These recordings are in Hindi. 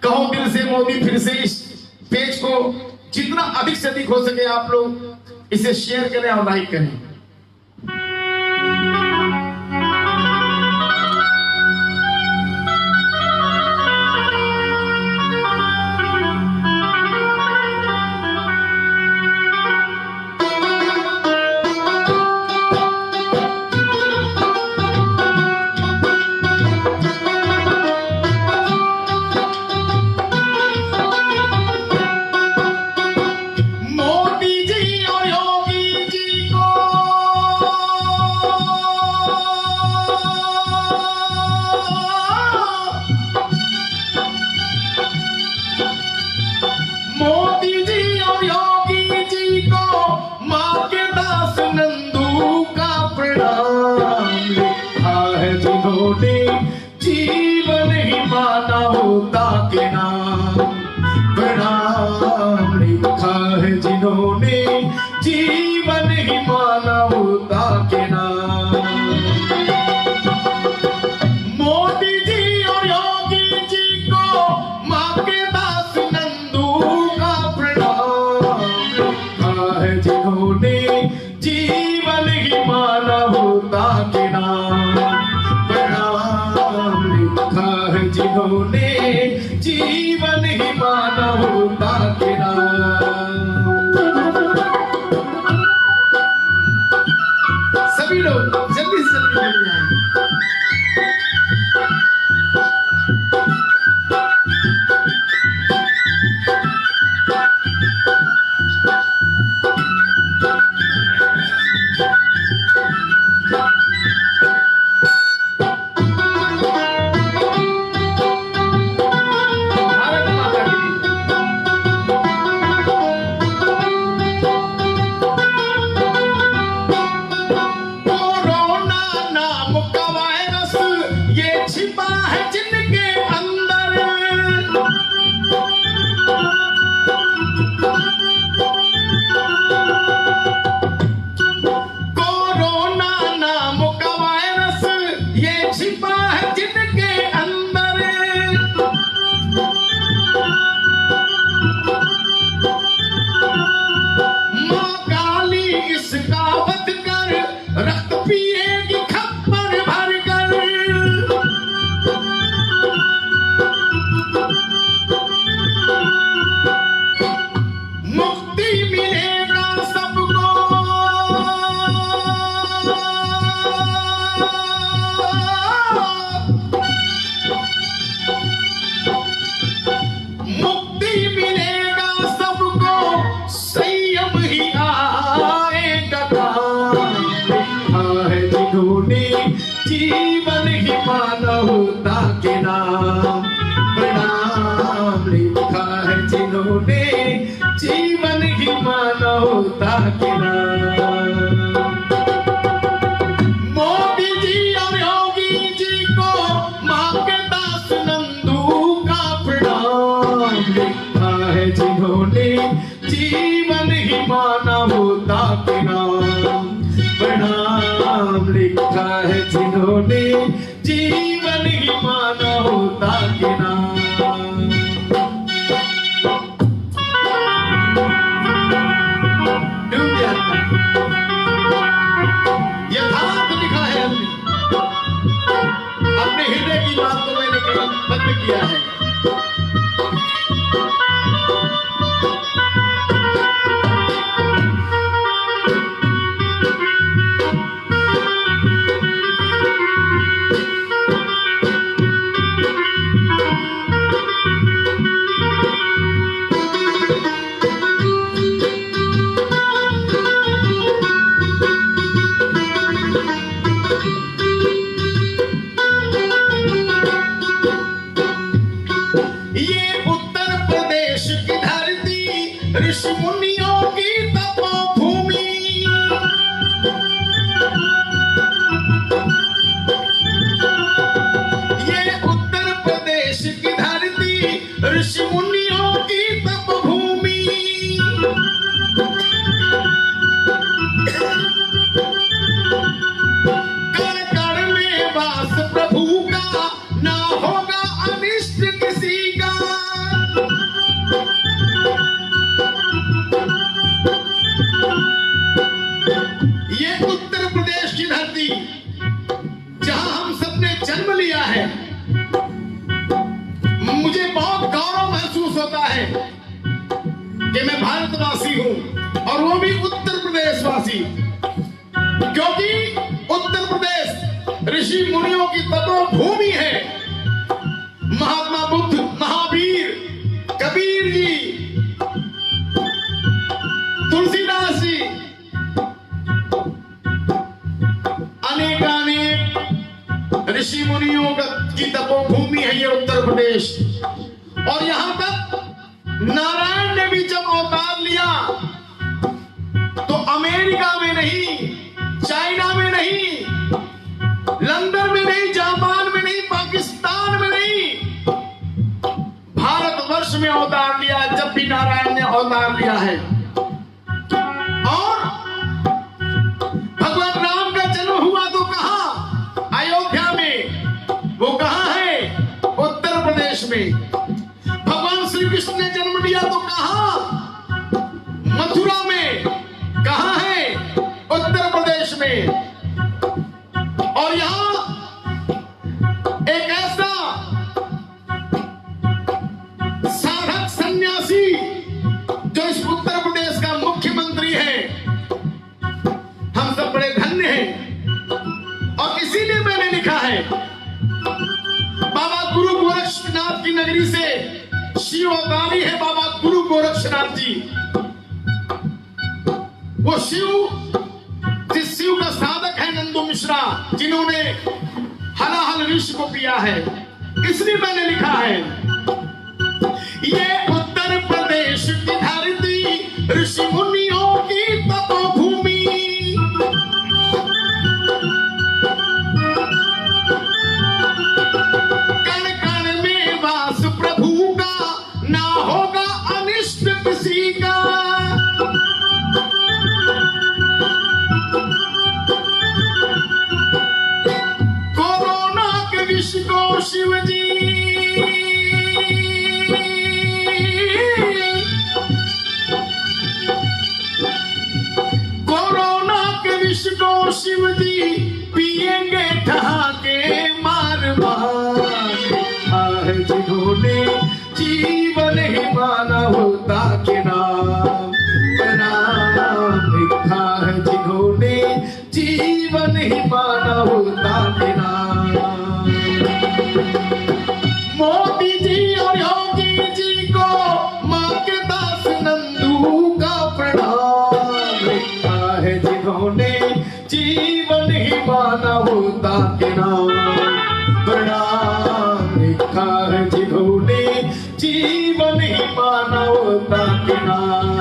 कहो दिल से मोदी फिर से इस पेज को जितना अधिक से अधिक हो सके आप लोग इसे शेयर करें और लाइक करें। जीवन ही मानवता के नाम प्रणाम लिखा है जिन्होंने जीवन ही मानवता के नाम। मोदी जी और योगी जी को माँ के दास नंदू का प्रणाम लिखा है जिन्होंने जीवन ही मानवता के नाम जिन्होंने जीवन ही मानवता के नाम। सभी लोग जल्दी से जल्दी मिल जाएं। जीवन ही मानवता के नाम प्रणाम लिखा है जिन्होंने जीवन ही मानवता के नाम। मोदी जी और योगी जी को माँ के दास नंदू का प्रणाम लिखा है जिन्होंने जीवन ही मानवता के नाम प्रणाम लिखा है जिन्होंने जीवन ही मानवता के नाम। यथार्थ लिखा है अपने हृदय की बात को मैंने बंद किया है। ऋषि मुनियों की तपोभूमि, ये उत्तर प्रदेश की धरती ऋषि मुनियों की तपोभूमि। कण कण में वास प्रभु का, ना होगा अनिष्ट किसी का। होता है कि मैं भारतवासी हूं और वो भी उत्तर प्रदेश वासी, क्योंकि उत्तर प्रदेश ऋषि मुनियों की तपोभूमि है। महात्मा बुद्ध, महावीर, कबीर जी, तुलसीदास जी, अनेकानेक ऋषि मुनियों की तपोभूमि है ये उत्तर प्रदेश। और यहां तक नारायण ने भी जब अवतार लिया तो अमेरिका में नहीं, चाइना में नहीं, लंदन में नहीं, जापान में नहीं, पाकिस्तान में नहीं, भारतवर्ष में अवतार लिया जब भी नारायण ने अवतार लिया है। और भगवान राम का जन्म हुआ तो कहां? अयोध्या में। वो कहां है? उत्तर प्रदेश में। भगवान श्री कृष्ण ने जन्म लिया तो कहां? मथुरा में। कहां है? उत्तर प्रदेश में। और यहां एक ऐसा साधक सन्यासी जो इस उत्तर प्रदेश का मुख्यमंत्री है, हम सब बड़े धन्य हैं। और इसीलिए मैंने लिखा है, बाबा गुरु गोरक्षनाथ की नगरी से शिव अवतारी है बाबा गुरु गोरक्षनाथ जी। वो शिव, जिस शिव का साधक है नंदू मिश्रा, जिन्होंने हलाहल विष को पिया है। इसलिए मैंने लिखा है, ये उत्तर प्रदेश की धरती ऋषि मुनियों की तपोभूमि, कण कण में वास प्रभु का, ना होगा अनिष्ट किसी का। कोरोना के विष को शिव जी को शिव जी पिएंगे ठहाके मार मार। जिन्होंने जीवन ही मानवता के नाम लिखा है, जिन्होंने जीवन ही मानवता के नाम। मोदी जी और योगी जी को मां के दास नंदू का प्रणाम लिखा है, जिन्होंने जीवन ही मानवता के नाम प्रणाम लिखा है, जिन्होंने जीवन ही मानवता के नाम।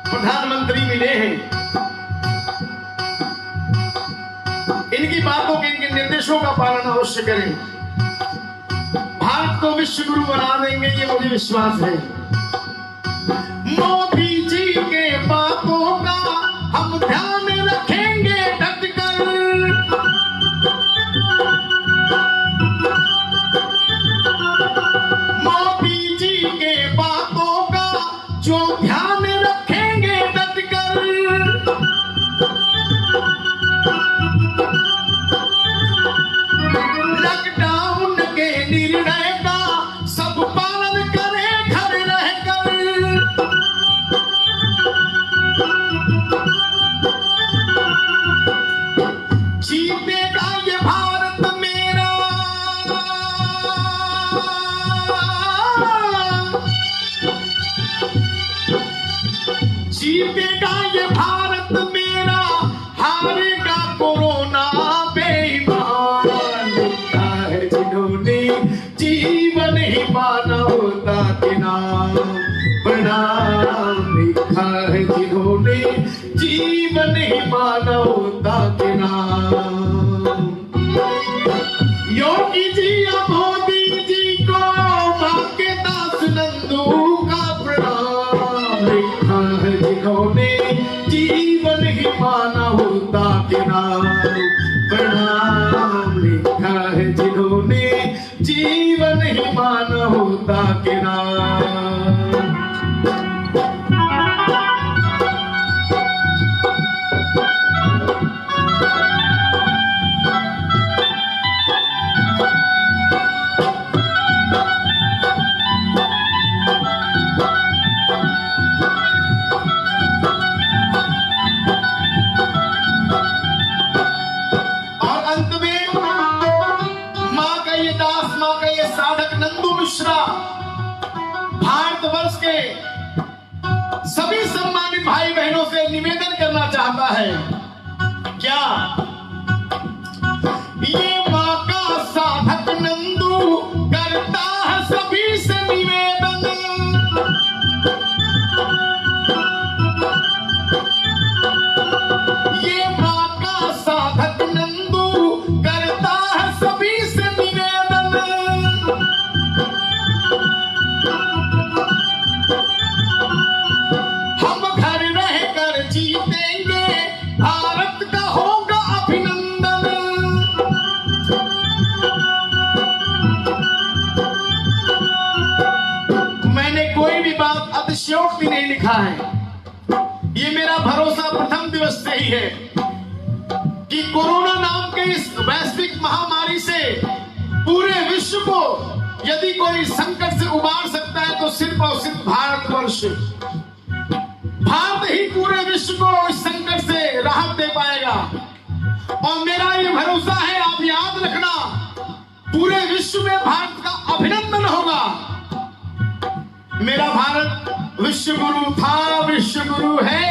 प्रधानमंत्री मिले हैं, इनकी बातों के, इनके निर्देशों का पालन अवश्य करें। भारत को विश्व गुरु बना देंगे, ये मुझे विश्वास है। मोदी जी के बातों का हम ध्यान रखेंगे डटकर, मोदी जी के बातों का जो ध्यान रखेंगे डटकर। लॉकडाउन के निर्णय का सब पालन करें घर रहकर। जीतेगा ये भारत मेरा, जीतेगा ये भारत मेरा, हारेगा कोरोना बेईमान। लिखा है जिन्होंने ही मानवता के नाम। योगी जी या मोदी जी को मां के दास नंदू का प्रणाम। लिखा है जिन्होंने जीवन ही मानवता के नाम। प्रणाम लिखा है जिन्होंने जीवन ही मानवता के नाम। भारतवर्ष के सभी सम्मानित भाई बहनों से निवेदन करना चाहता है। क्या ये मां का साधक नंदू करता है सभी से निवेदन। ये मां का साधक नंदू करता है सभी से निवेदन। हम घर रहकर जीतेंगे, भारत का होगा अभिनंदन। मैंने कोई भी बात अतिशयोक्ति नहीं लिखा है। ये मेरा भरोसा प्रथम दिवस से ही है कि कोरोना नाम के इस वैश्विक महामारी से पूरे विश्व को यदि कोई संकट से उबार सकता है तो सिर्फ और सिर्फ भारतवर्ष। भारत ही पूरे विश्व को इस संकट से राहत दे पाएगा। और मेरा ये भरोसा है, आप याद रखना, पूरे विश्व में भारत का अभिनंदन होगा। मेरा भारत विश्व गुरु था, विश्व गुरु है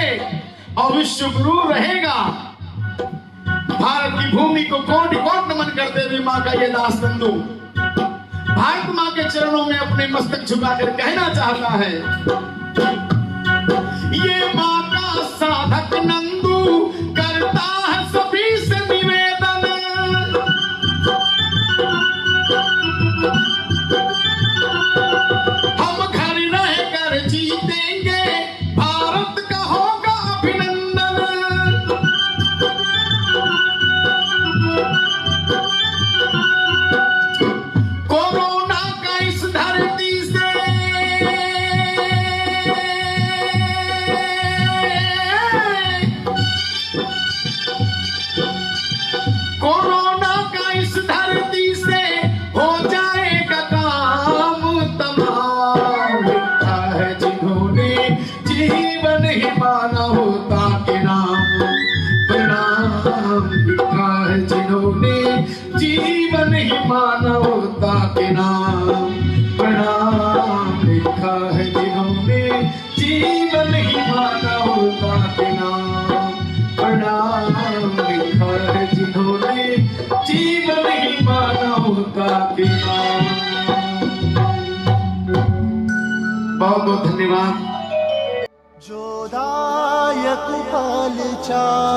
और विश्व गुरु रहेगा। भारत की भूमि को कोटि कोटि नमन करते हुए मां का ये दास नंदू भारत मां के चरणों में अपने मस्तक झुकाकर कहना चाहता है, ये मां का साधक नंदू करता है सभी से निवेदन। हम घर रहकर जीतेंगे, भारत का होगा अभिनंदन। कोरोना का इस धरती से कोरोना का इस धरती से हो जाएगा काम तमाम। लिखा है जिन्होंने जीवन ही मानवता के नाम। प्रणाम लिखा है जिन्होंने जीवन ही मानवता के नाम। प्रणाम लिखा है जिन्होंने जीवन ही मानवता के नाम। प्रणाम लिखा है जिन्होंने जीवन ही मानवता के नाम। बहुत बहुत धन्यवाद। जोदायक फलचारी